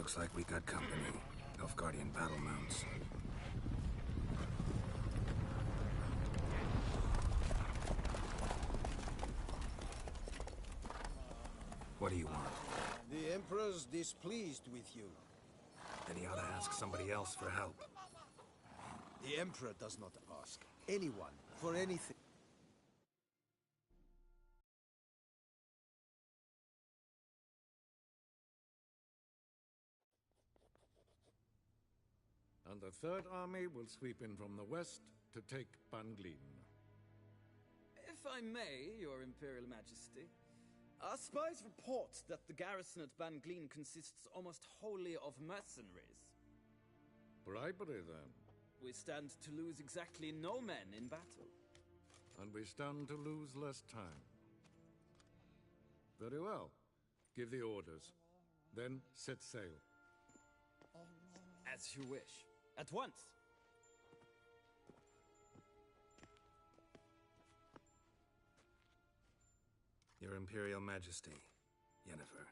Looks like we got company. Nilfgaardian battle mounts. What do you want? The Emperor's displeased with you. Then he ought to ask somebody else for help. The Emperor does not ask anyone for anything. And the Third Army will sweep in from the west to take Ban-Glin. If I may, Your Imperial Majesty, our spies report that the garrison at Ban-Glin consists almost wholly of mercenaries. Bribery, then. We stand to lose exactly no men in battle. And we stand to lose less time. Very well. Give the orders. Then set sail. As you wish. At once! Your Imperial Majesty, Yennefer.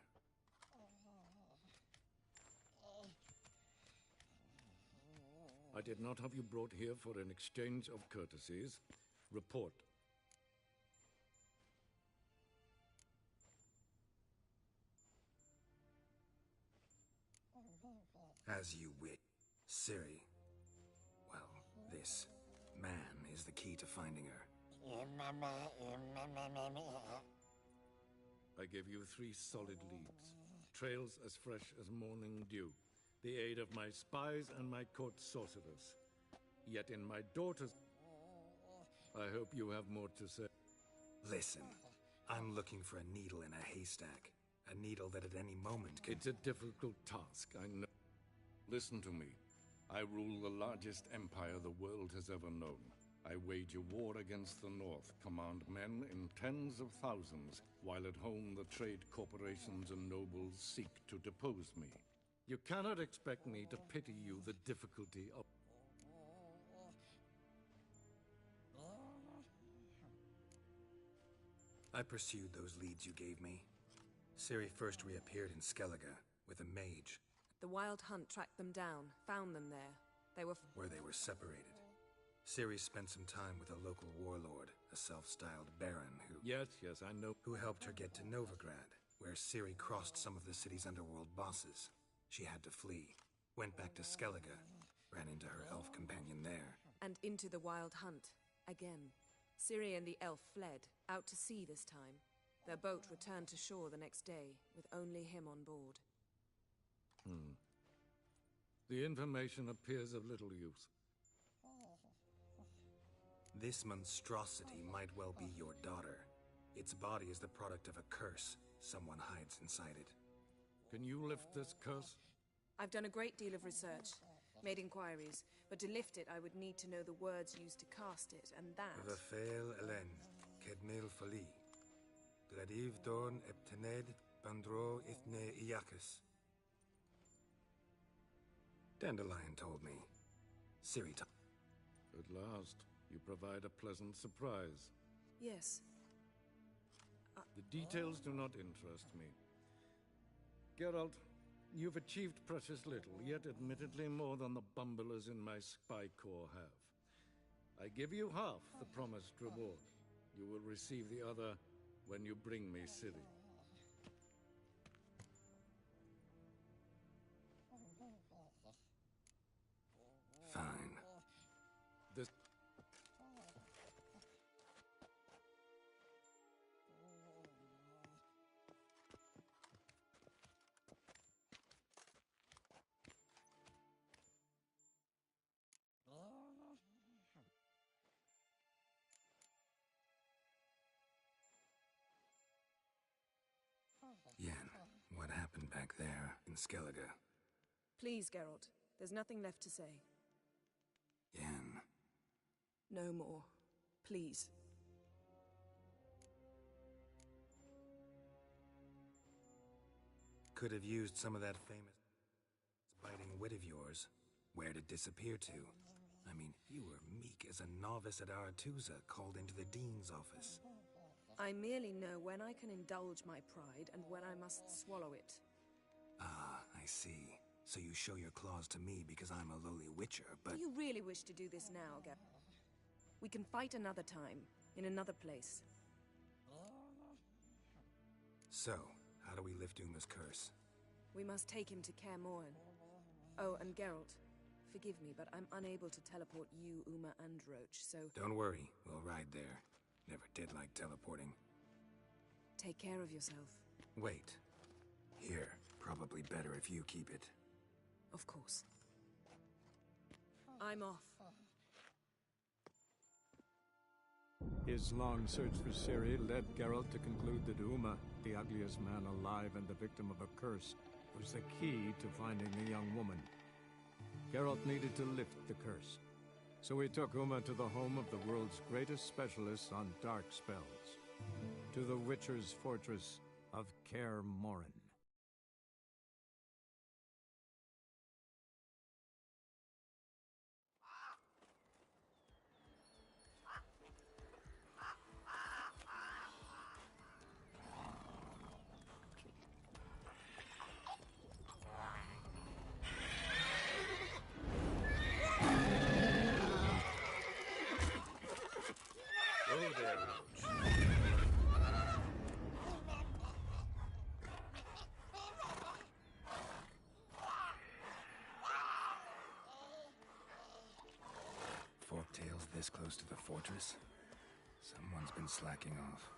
I did not have you brought here for an exchange of courtesies. Report. As you wish. Ciri. Well, this man is the key to finding her. I gave you 3 solid leads. Trails as fresh as morning dew. The aid of my spies and my court sorcerers. Yet in my daughter's... I hope you have more to say. Listen, I'm looking for a needle in a haystack. A needle that at any moment can... It's a difficult task, I know. Listen to me. I rule the largest empire the world has ever known. I wage a war against the North, command men in tens of thousands, while at home the trade corporations and nobles seek to depose me. You cannot expect me to pity you the difficulty of... I pursued those leads you gave me. Ciri first reappeared in Skellige with a mage. The Wild Hunt tracked them down, found them there. They were... where they were separated. Ciri spent some time with a local warlord, a self-styled baron who... Yes, I know. Who helped her get to Novigrad, where Ciri crossed some of the city's underworld bosses. She had to flee. Went back to Skellige, ran into her elf companion there. And into the Wild Hunt, again. Ciri and the elf fled, out to sea this time. Their boat returned to shore the next day, with only him on board. The information appears of little use. This monstrosity might well be your daughter. Its body is the product of a curse. Someone hides inside it. Can you lift this curse? I've done a great deal of research, made inquiries, but to lift it I would need to know the words used to cast it, and that... Vafael Elen, Kedmil Fali. Gladiv Dorn Eptened Bandro Ithne Iacus. Dandelion told me. Ciri told. At last, you provide a pleasant surprise. Yes. The details do not interest me. Geralt, you've achieved precious little, yet admittedly more than the bumblers in my spy corps have. I give you half the promised reward. You will receive the other when you bring me Ciri. Fine. This... Yen, what happened back there in Skellige? Please, Geralt. There's nothing left to say. Yen. No more. Please. Could have used some of that famous biting wit of yours. Where'd it disappear to? I mean, you were meek as a novice at Aretuza called into the Dean's office. I merely know when I can indulge my pride and when I must swallow it. Ah, I see. So you show your claws to me because I'm a lowly witcher, but... Do you really wish to do this now, Geralt? We can fight another time, in another place. So, how do we lift Uma's curse? We must take him to Kaer Morhen. Oh, and Geralt, forgive me, but I'm unable to teleport you, Uma, and Roach, so... Don't worry, we'll ride there. Never did like teleporting. Take care of yourself. Wait. Here, probably better if you keep it. Of course. I'm off. His long search for Ciri led Geralt to conclude that Uma, the ugliest man alive and the victim of a curse, was the key to finding the young woman. Geralt needed to lift the curse, so he took Uma to the home of the world's greatest specialists on dark spells, to the Witcher's fortress of Kaer Morhen. Forktail's this close to the fortress? Someone's been slacking off.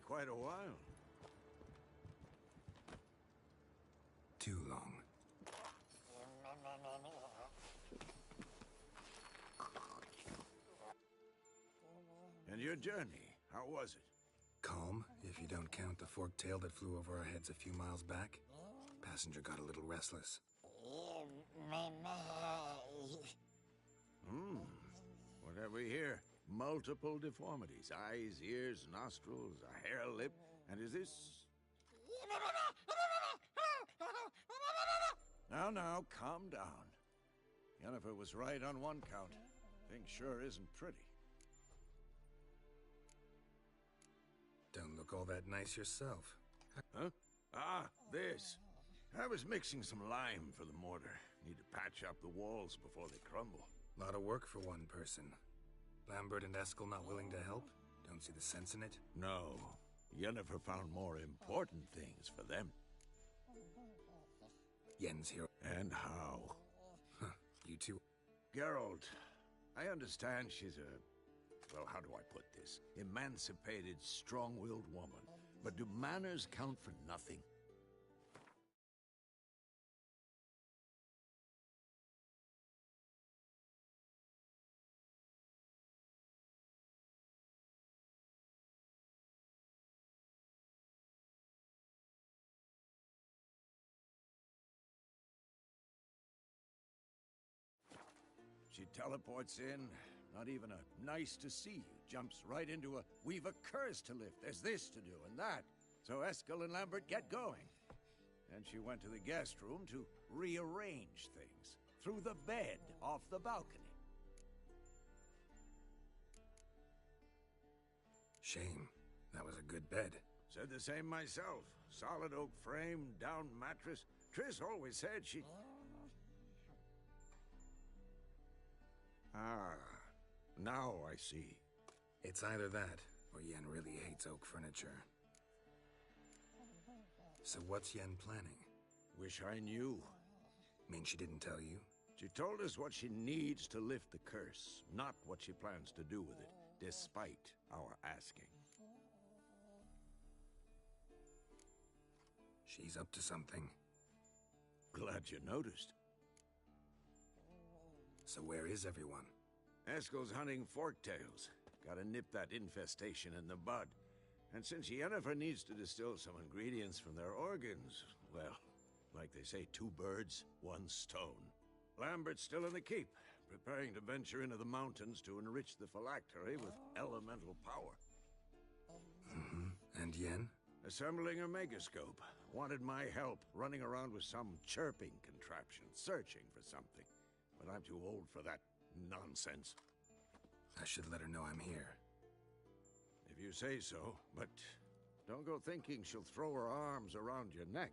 Quite a while. Too long. And your journey, how was it? Calm, if you don't count the forktail that flew over our heads a few miles back. Passenger got a little restless. What have we here? Multiple deformities. Eyes, ears, nostrils, a hair lip. And is this... Now, calm down. Yennefer was right on one count. Thing sure isn't pretty. Don't look all that nice yourself. Huh? Ah, this. I was mixing some lime for the mortar. Need to patch up the walls before they crumble. Lot of work for one person. Lambert and Eskel not willing to help? Don't see the sense in it? No. Yennefer found more important things for them. Yen's here. And how? Huh, you two. Geralt, I understand she's a... Well, how do I put this? Emancipated, strong-willed woman. But do manners count for nothing? She teleports in, not even a nice to see you, jumps right into a we've a curse to lift, there's this to do and that. So Eskel and Lambert get going. And she went to the guest room to rearrange things, through the bed off the balcony. Shame. That was a good bed. Said the same myself. Solid oak frame, down mattress. Triss always said she... Ah, now I see. It's either that, or Yen really hates oak furniture. So what's Yen planning? Wish I knew. Mean she didn't tell you? She told us what she needs to lift the curse, not what she plans to do with it, despite our asking. She's up to something. Glad you noticed. So where is everyone? Eskel's hunting forktails. Gotta nip that infestation in the bud. And since Yennefer needs to distill some ingredients from their organs, well, like they say, 2 birds, 1 stone. Lambert's still in the keep, preparing to venture into the mountains to enrich the phylactery with elemental power. And Yen? Assembling a megascope. Wanted my help running around with some chirping contraption, searching for something. But I'm too old for that nonsense. I should let her know I'm here. If you say so, but don't go thinking she'll throw her arms around your neck.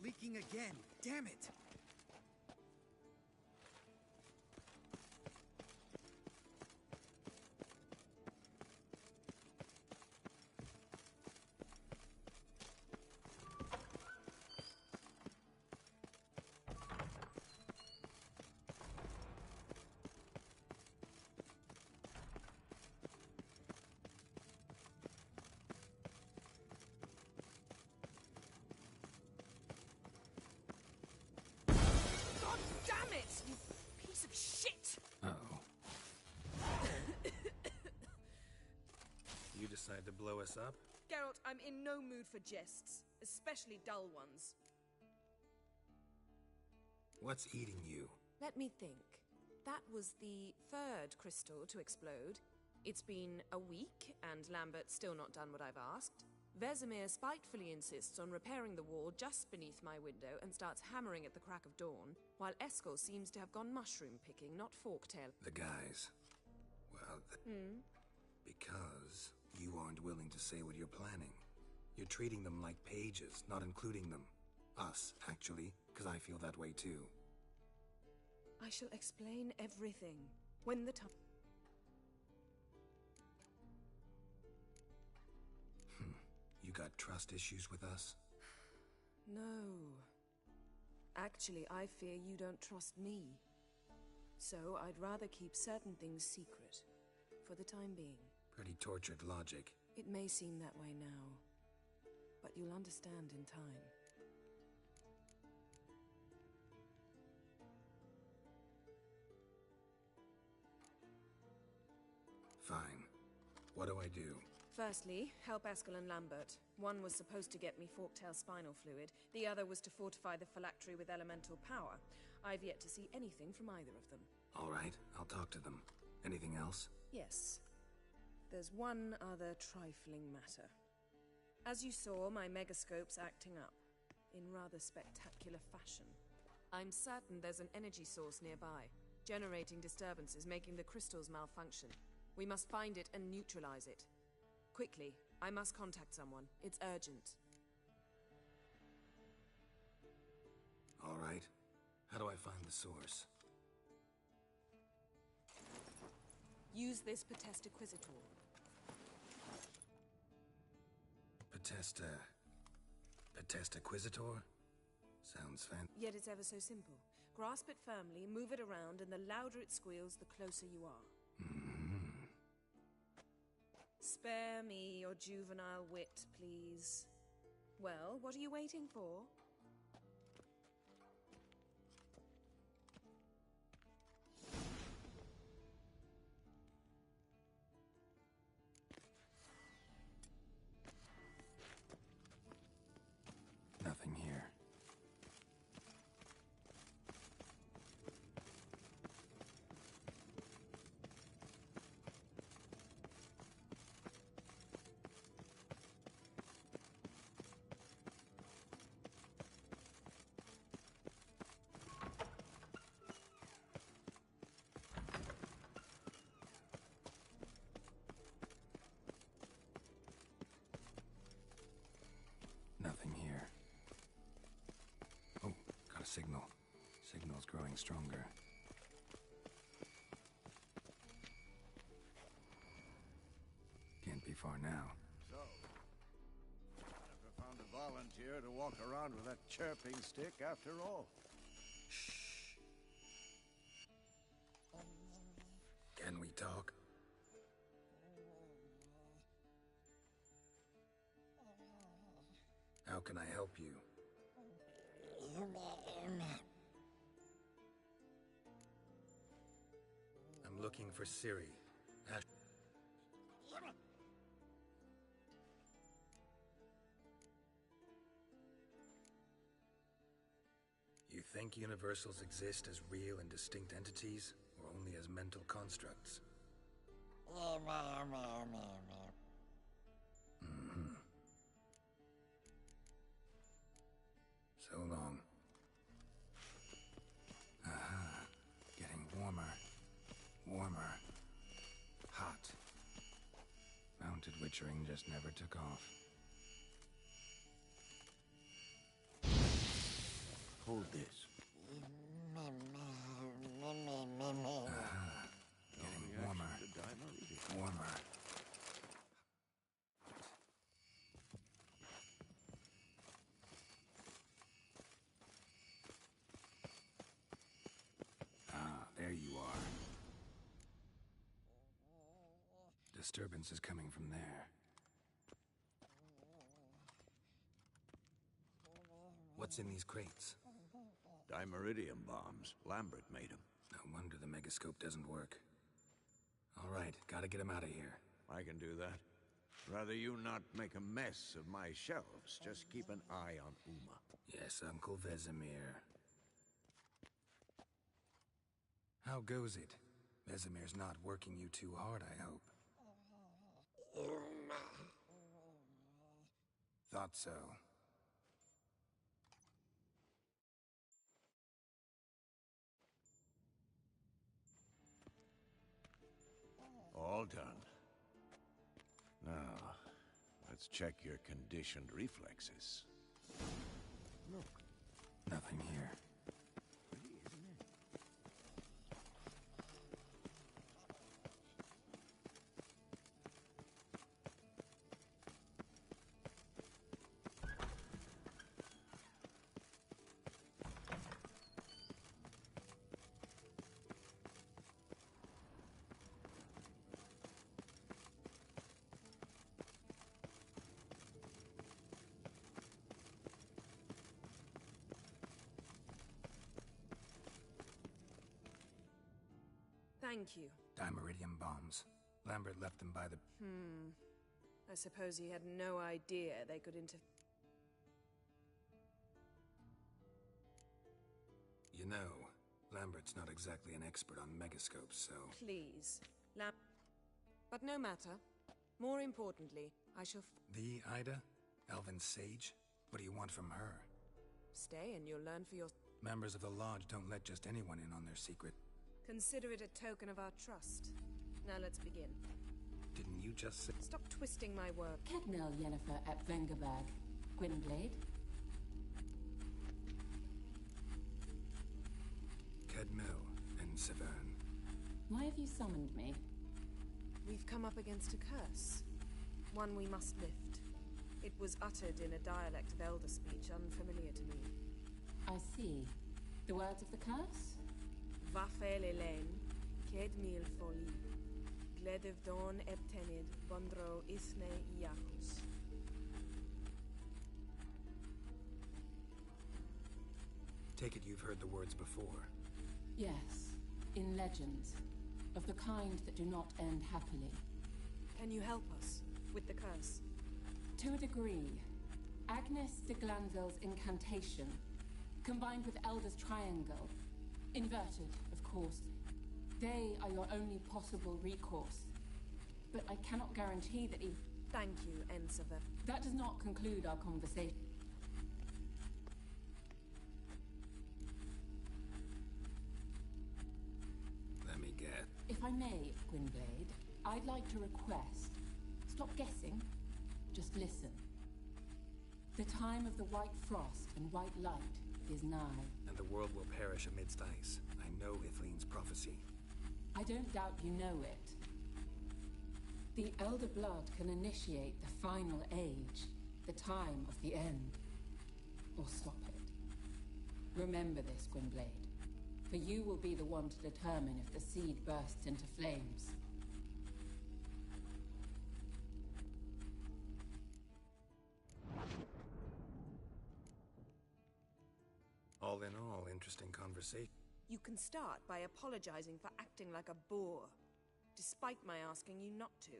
Leaking again. Damn it! Damn it, you piece of shit! Uh-oh. You decide to blow us up? Geralt, I'm in no mood for jests, especially dull ones. What's eating you? Let me think. That was the third crystal to explode. It's been a week, and Lambert's still not done what I've asked. Vesemir spitefully insists on repairing the wall just beneath my window and starts hammering at the crack of dawn, while Eskel seems to have gone mushroom picking, not forktail. The guys. Well, because you aren't willing to say what you're planning. You're treating them like pages, not including them. Us, actually, because I feel that way too. I shall explain everything when the time... You got trust issues with us? No. Actually, I fear you don't trust me. So I'd rather keep certain things secret, for the time being. Pretty tortured logic. It may seem that way now, but you'll understand in time. Fine. What do I do? Firstly, help Eskel and Lambert. One was supposed to get me forktail spinal fluid, the other was to fortify the phylactery with elemental power. I've yet to see anything from either of them. All right, I'll talk to them. Anything else? Yes. There's one other trifling matter. As you saw, my megascope's acting up, in rather spectacular fashion. I'm certain there's an energy source nearby, generating disturbances, making the crystals malfunction. We must find it and neutralize it. Quickly, I must contact someone. It's urgent. All right. How do I find the source? Use this Potestaquizator. Potestaquizator? Sounds fancy. Yet it's ever so simple. Grasp it firmly, move it around, and the louder it squeals, the closer you are. Spare me your juvenile wit, please. Well, what are you waiting for? signal. Signal's growing stronger. Can't be far now. So, never found a volunteer to walk around with that chirping stick after all. Shh. Can we talk? How can I help you? I'm looking for Ciri. You think universals exist as real and distinct entities, or only as mental constructs? So long. Aha. Getting warmer. Warmer. Hot. Mounted witchering just never took off. Hold this. Getting warmer. Warmer. Ah, there you are. Disturbance is coming from there. What's in these crates? Dimeridium bombs. Lambert made them. No wonder the megascope doesn't work. All right, gotta get him out of here. I can do that. Rather you not make a mess of my shelves. Just keep an eye on Uma. Yes, Uncle Vesemir. How goes it? Vesemir's not working you too hard, I hope. Thought so. All done. Now, let's check your conditioned reflexes. Look. Nothing here. Thank you. Dimeridium bombs. Lambert left them by the... I suppose he had no idea they could You know, Lambert's not exactly an expert on megascopes, so... Please. But no matter. More importantly, I shall The Ida? Elven sage? What do you want from her? stay and you'll learn for your... Members of the Lodge don't let just anyone in on their secret. Consider it a token of our trust. Now let's begin. Didn't you just say... Stop twisting my word. Kedmel Yennefer at Vengerberg. Gwynblade. Kedmel and Severn. Why have you summoned me? We've come up against a curse. One we must lift. It was uttered in a dialect of Elder speech unfamiliar to me. I see. The words of the curse? Vafel Elaine, Kedmil Foli, Gledev Don Ebtenid, Bondro Isne Iacus. Take it you've heard the words before. Yes. In legends. Of the kind that do not end happily. Can you help us with the curse? To a degree. Agnes de Glanville's incantation, combined with Elder's triangle, inverted, of course. They are your only possible recourse. But I cannot guarantee that he... Thank you, Ensever. That does not conclude our conversation. Let me get... If I may, Gwynblade, I'd like to request... Stop guessing. Just listen. The time of the white frost and white light is nigh. And the world will perish amidst ice. I know Ithleen's prophecy. I don't doubt you know it. The Elder Blood can initiate the final age, the time of the end, or stop it. Remember this, Gwynblade, for you will be the one to determine if the seed bursts into flames. All in all, interesting conversation. You can start by apologizing for acting like a boor, despite my asking you not to.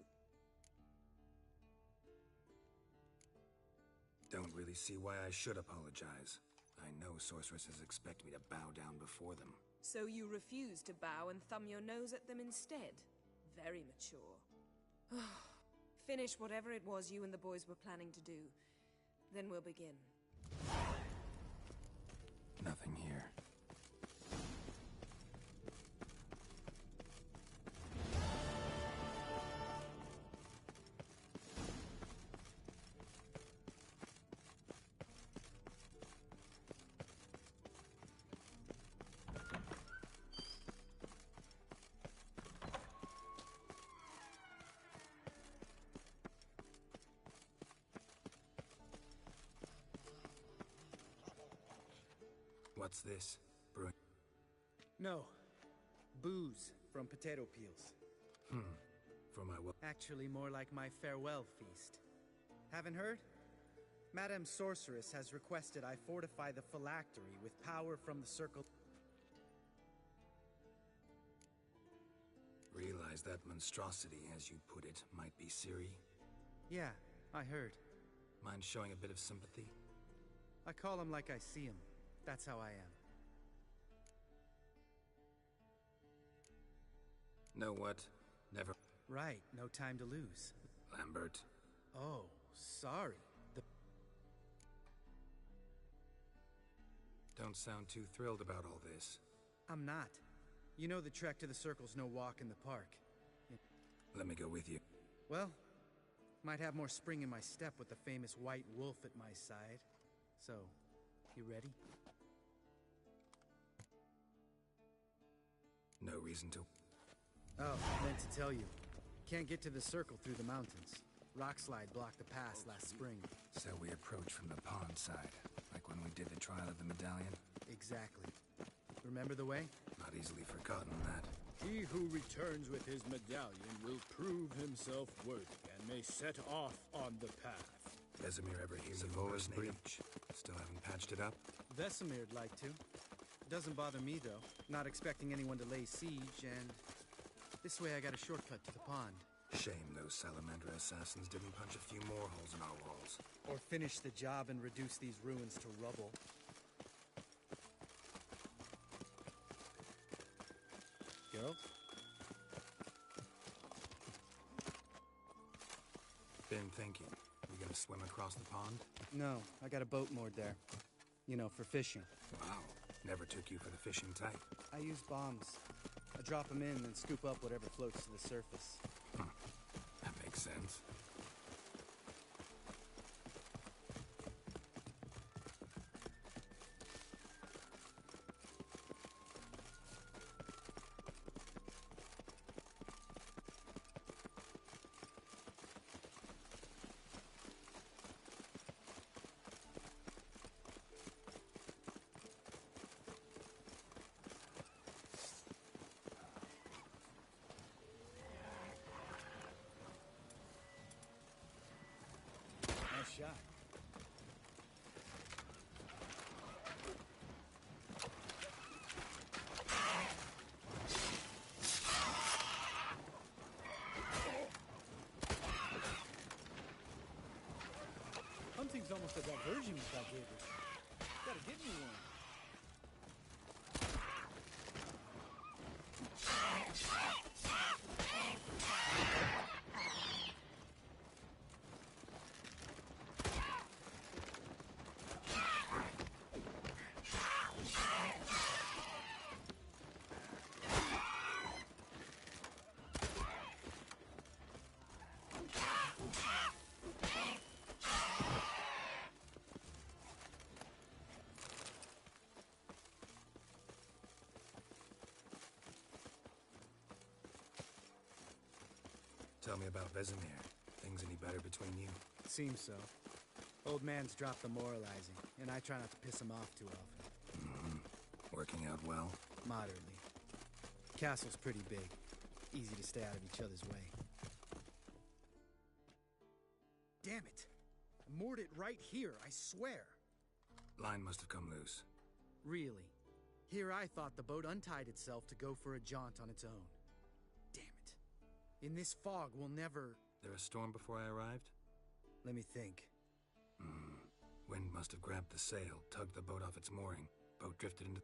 Don't really see why I should apologize. I know sorceresses expect me to bow down before them. So you refuse to bow and thumb your nose at them instead? Very mature. Finish whatever it was you and the boys were planning to do. Then we'll begin. Nothing here. What's this? Brewing? No. Booze from potato peels. For my Actually, more like my farewell feast. Haven't heard? Madame Sorceress has requested I fortify the phylactery with power from the circle. Realize that monstrosity, as you put it, might be Ciri? Yeah, I heard. Mind showing a bit of sympathy? I call him like I see him. That's how I am. Know what? Never. Right, no time to lose. Lambert. Oh, sorry. Don't sound too thrilled about all this. I'm not. You know the trek to the circle's no walk in the park. Let me go with you. Well, might have more spring in my step with the famous White Wolf at my side. So, you ready? No reason to. Oh, meant to tell you. Can't get to the circle through the mountains. Rockslide blocked the pass last spring. So we approach from the pond side, like when we did the trial of the medallion? Exactly. Remember the way? Not easily forgotten that. He who returns with his medallion will prove himself worthy and may set off on the path. Vesemir ever hear Savoa's breach? Still haven't patched it up? Vesemir'd like to. Doesn't bother me, though. Not expecting anyone to lay siege, and this way I got a shortcut to the pond. Shame those Salamander assassins didn't punch a few more holes in our walls. Or finish the job and reduce these ruins to rubble. Geralt? Been thinking. We gonna swim across the pond? No, I got a boat moored there. You know, for fishing. Wow. Never took you for the fishing type. I use bombs. I drop them in and scoop up whatever floats to the surface. That makes sense. Nice shot. Hunting's almost a diversion with that gator. Gotta get me one. Tell me about Vesemir. Things any better between you? Seems so. Old man's dropped the moralizing, and I try not to piss him off too often. Working out well? Moderately. Castle's pretty big. Easy to stay out of each other's way. Damn it! I moored it right here, I swear! Line must have come loose. Really? Here I thought the boat untied itself to go for a jaunt on its own. Damn it. In this fog, we'll never... There a storm before I arrived? Let me think. Wind must have grabbed the sail, tugged the boat off its mooring. Boat drifted into...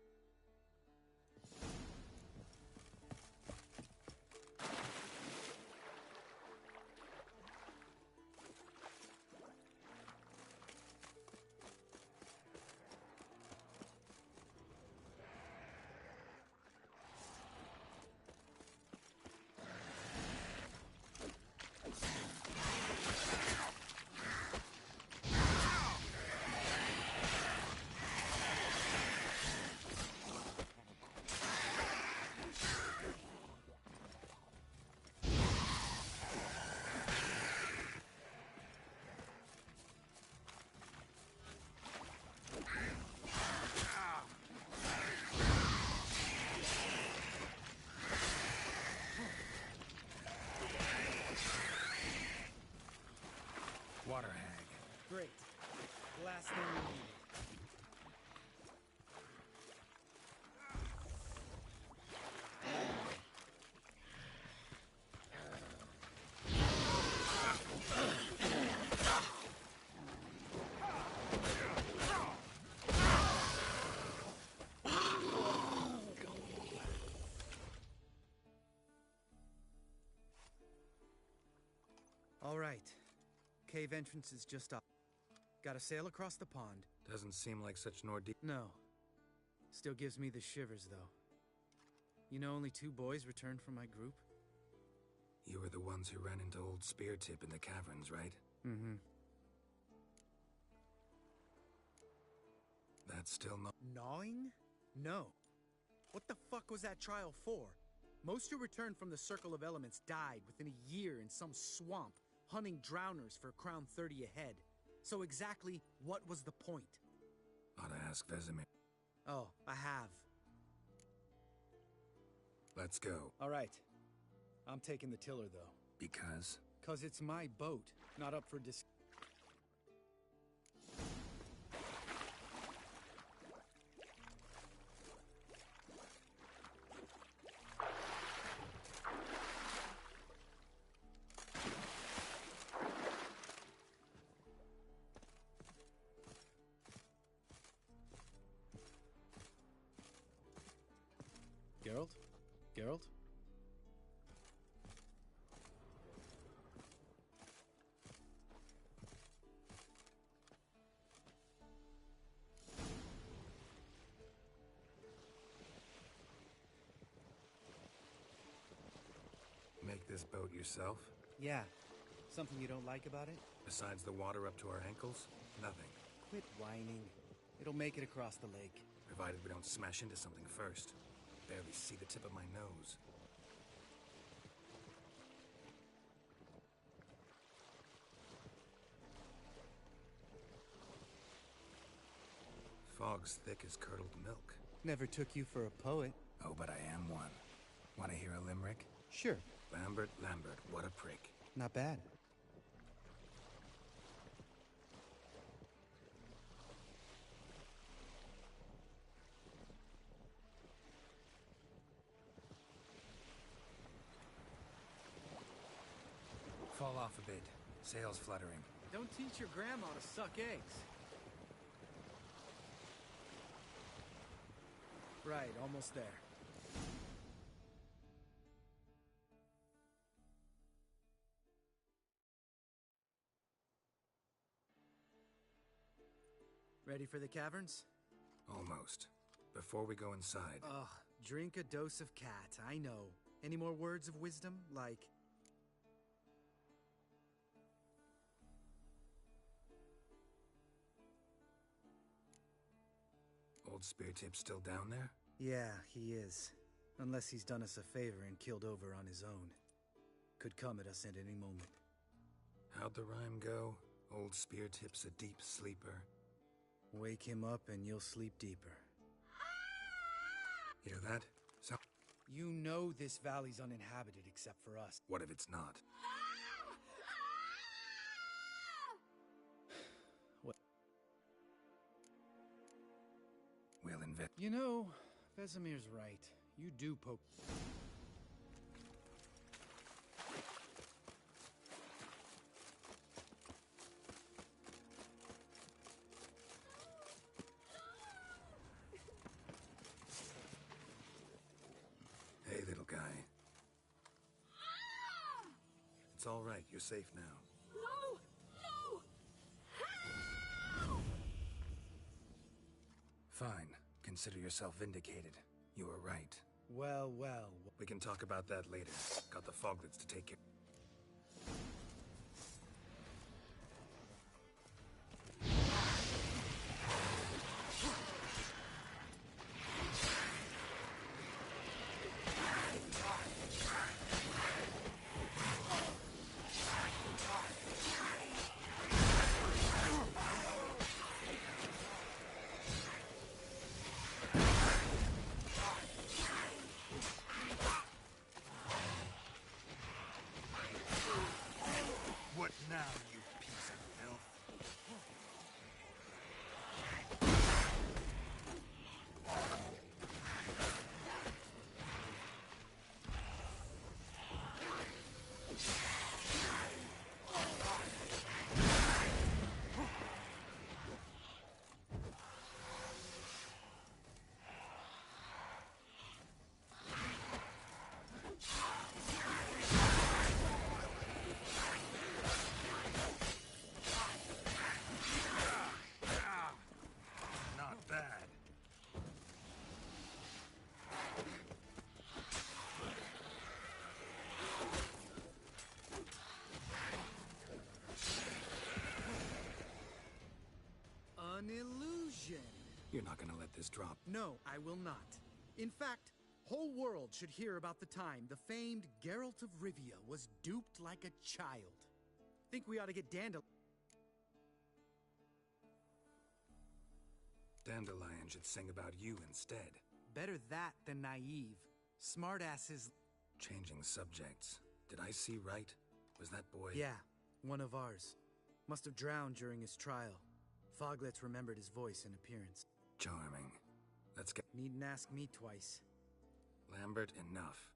Water hag. Great. Last thing we needed. All right. Cave entrance is just up. Gotta sail across the pond. Doesn't seem like such Nordic... No. Still gives me the shivers, though. You know only 2 boys returned from my group? You were the ones who ran into old Speartip in the caverns, right? Mm-hmm. That's still not... Gnawing? No. What the fuck was that trial for? Most who returned from the Circle of Elements died within a year in some swamp, hunting drowners for Crown 30 a head. So exactly what was the point? Ought to ask Vesemir. Oh, I have. Let's go. All right. I'm taking the tiller, though. Because? 'Cause it's my boat, not up for Geralt? Geralt? Make this boat yourself? Yeah. Something you don't like about it? Besides the water up to our ankles? Nothing. Quit whining. It'll make it across the lake. Provided we don't smash into something first. Barely see the tip of my nose. Fog's thick as curdled milk. Never took you for a poet. Oh, but I am one. Want to hear a limerick? Sure. Lambert, Lambert, what a prick. Not bad. Fall off a bit. Sails fluttering. Don't teach your grandma to suck eggs. Right, almost there. Ready for the caverns? Almost. Before we go inside... Ugh, drink a dose of cat, I know. Any more words of wisdom, like... Old Speartip's still down there? Yeah, he is. Unless he's done us a favor and killed over on his own. could come at us at any moment. How'd the rhyme go? Old spear tip's a deep sleeper. Wake him up and you'll sleep deeper. Hear that? So, You know this valley's uninhabited except for us. what if it's not? What? We'll invest. You know, Vesemir's right. You do poke... Hey, little guy. It's all right. You're safe now. No! No! Fine. Consider yourself vindicated. You were right. Well, well... We can talk about that later. Got the Foglets to take care. What now, you piece of filth? Not bad. An illusion! You're not gonna let this drop. No, I will not. In fact, whole world should hear about the time the famed Geralt of Rivia was duped like a child. Think we ought to get Dandelion should sing about you instead. Better that than naive. Smartasses... Changing subjects. Did I see right? Was that boy... Yeah, one of ours. Must have drowned during his trial. Foglets remembered his voice and appearance. Charming. Let's get... Needn't ask me twice. Lambert, enough.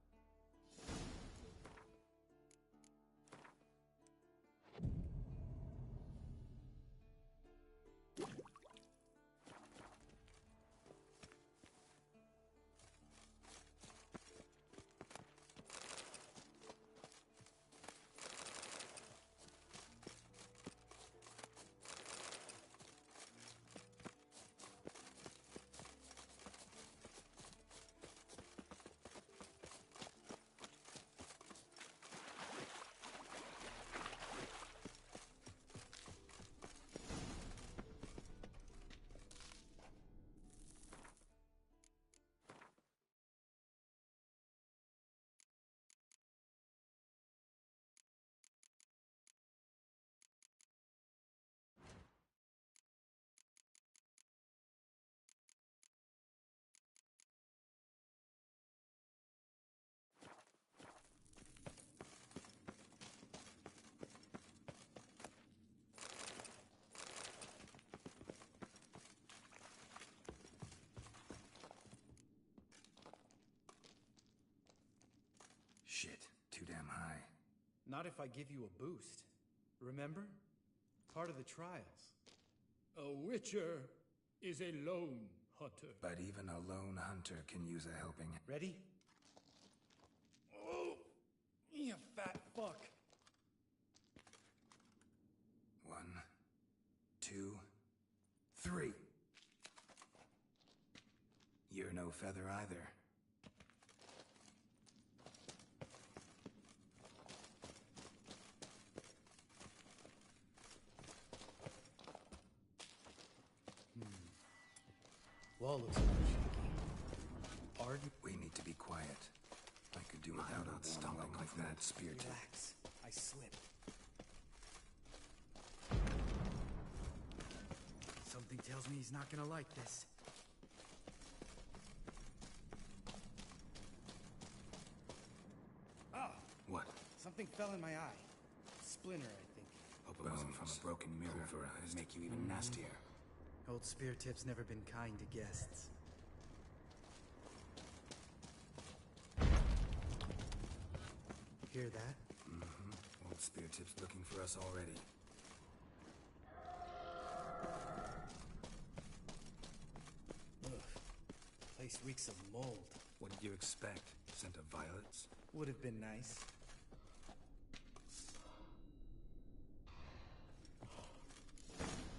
Shit, too damn high. Not if I give you a boost. Remember? Part of the trials. A witcher is a lone hunter. But even a lone hunter can use a helping... Ready? Oh, you fat fuck. 1, 2, 3. You're no feather either. Wall looks a little shaky. Arden? We need to be quiet. I could do without it stomping like that, spear tip. Relax. I slipped. Something tells me he's not gonna like this. Oh! What? Something fell in my eye. Splinter, I think. Hope it wasn't from a broken mirror for eyes. Make you even nastier. Old Spear Tip's never been kind to guests. Hear that? Mm-hmm. Old Spear Tip's looking for us already. Ugh. Place reeks of mold. What did you expect? Scent of violets? Would have been nice.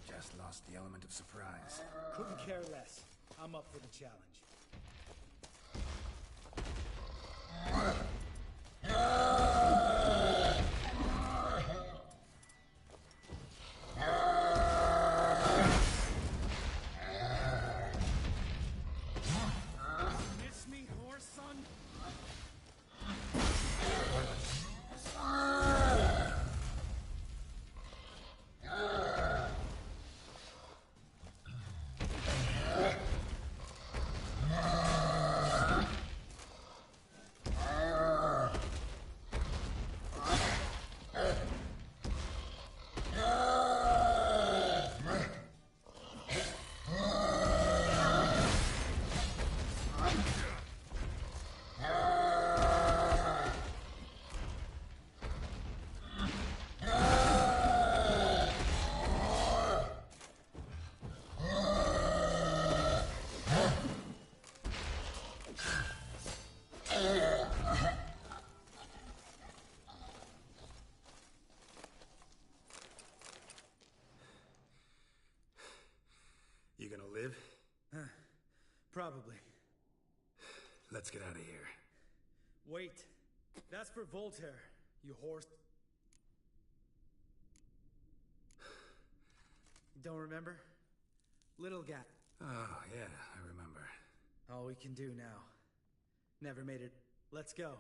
Just lost the element of surprise. Couldn't care less. I'm up for the challenge. Miss me, horse son? You gonna live? Probably. Let's get out of here. Wait. That's for Voltaire, you horse. Don't remember? Little Gat. Oh, yeah, I remember. All we can do now. Never made it. Let's go.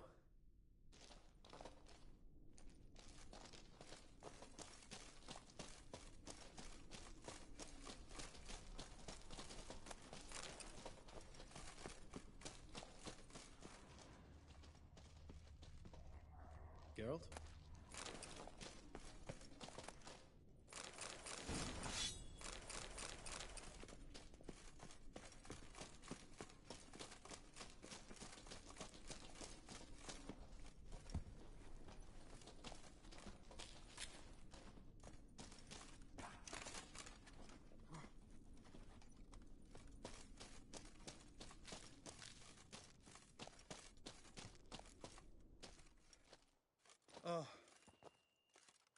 Geralt? Oh.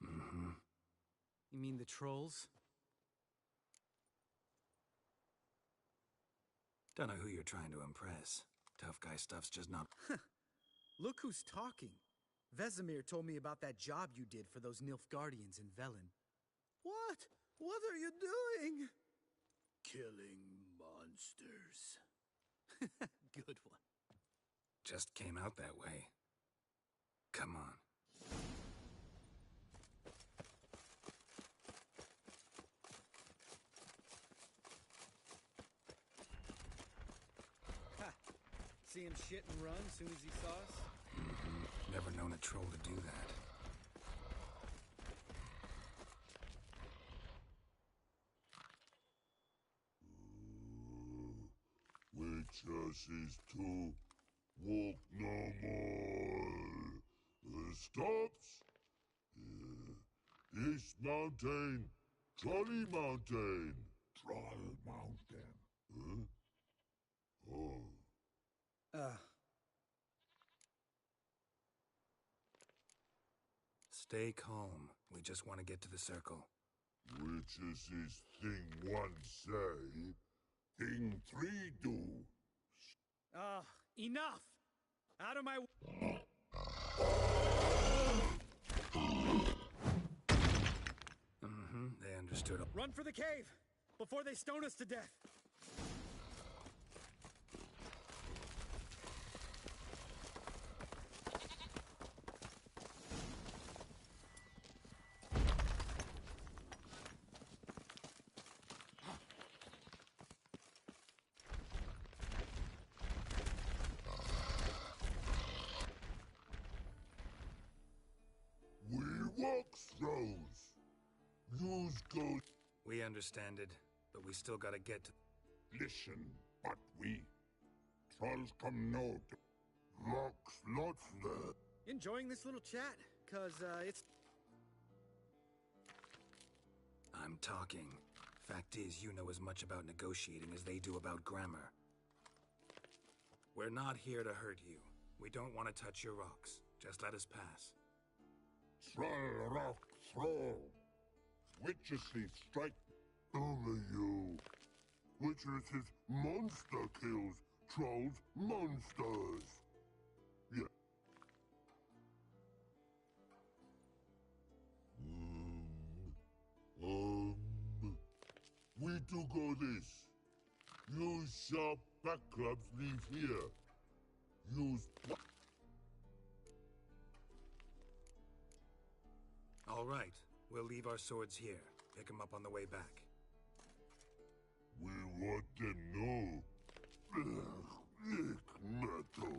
Mm-hmm. You mean the trolls? Don't know who you're trying to impress. Tough guy stuff's just not... Look who's talking. Vesemir told me about that job you did for those Nilfgaardians in Velen. What? What are you doing? Killing monsters. Good one. Just came out that way. Come on. Ha! See him shit and run as soon as he saw us? Mm-hmm. Never known a troll to do that. Witches to walk no more. Stops. East Mountain, Trolley Mountain. Troll Mountain. Huh? Oh. Stay calm. We just want to get to the circle. Witches is thing one say, thing three do. Enough! Out of my... Mm-hmm, they understood. Run for the cave! Before they stone us to death! We understand it, but we still gotta get to... Listen, but we... Trolls come no to... Locks lots there. Enjoying this little chat? Cause, it's... I'm talking. Fact is, you know as much about negotiating as they do about grammar. We're not here to hurt you. We don't want to touch your rocks. Just let us pass. Troll rock troll. Witchery strike over you. Witcher says monster kills trolls monsters. Yeah. We do go this. Use sharp back clubs leave here. Use... All right. We'll leave our swords here. Pick them up on the way back. We want them know. Metal.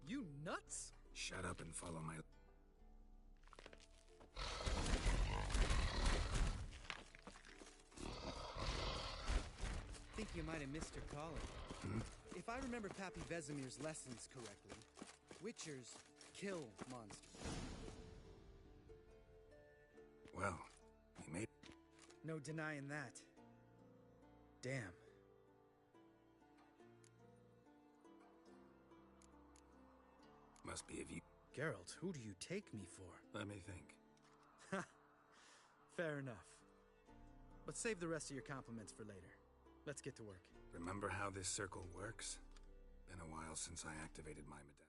You nuts? Shut up and follow my... I think you might have missed your calling. If I remember Pappy Vesemir's lessons correctly, Witchers kill monsters. Well, he made... No denying that. Damn. Must be of you. Geralt, who do you take me for? Let me think. Fair enough. But save the rest of your compliments for later. Let's get to work. Remember how this circle works? Been a while since I activated my medallion.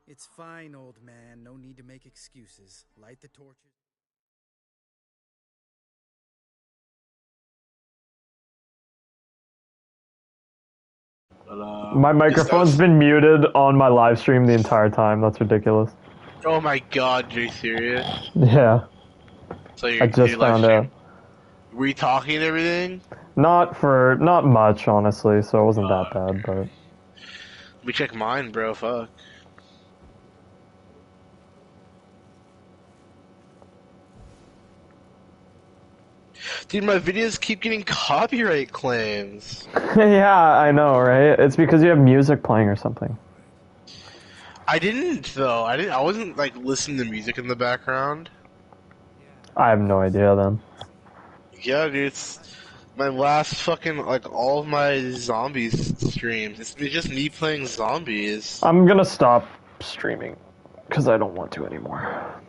It's fine, old man. No need to make excuses. Light the torches. My microphone's been muted on my live stream the entire time. That's ridiculous. Oh my god, are you serious? Yeah. So I just found out. Were you talking and everything? Not much, honestly, so it wasn't that bad, but... Let me check mine, bro, fuck. Dude, my videos keep getting copyright claims. Yeah, I know, right? It's because you have music playing or something. I didn't, though. I wasn't, like, listening to music in the background. I have no idea, then. Yeah, dude, it's my last fucking, like, all of my zombies streams. It's just me playing zombies. I'm gonna stop streaming, because I don't want to anymore.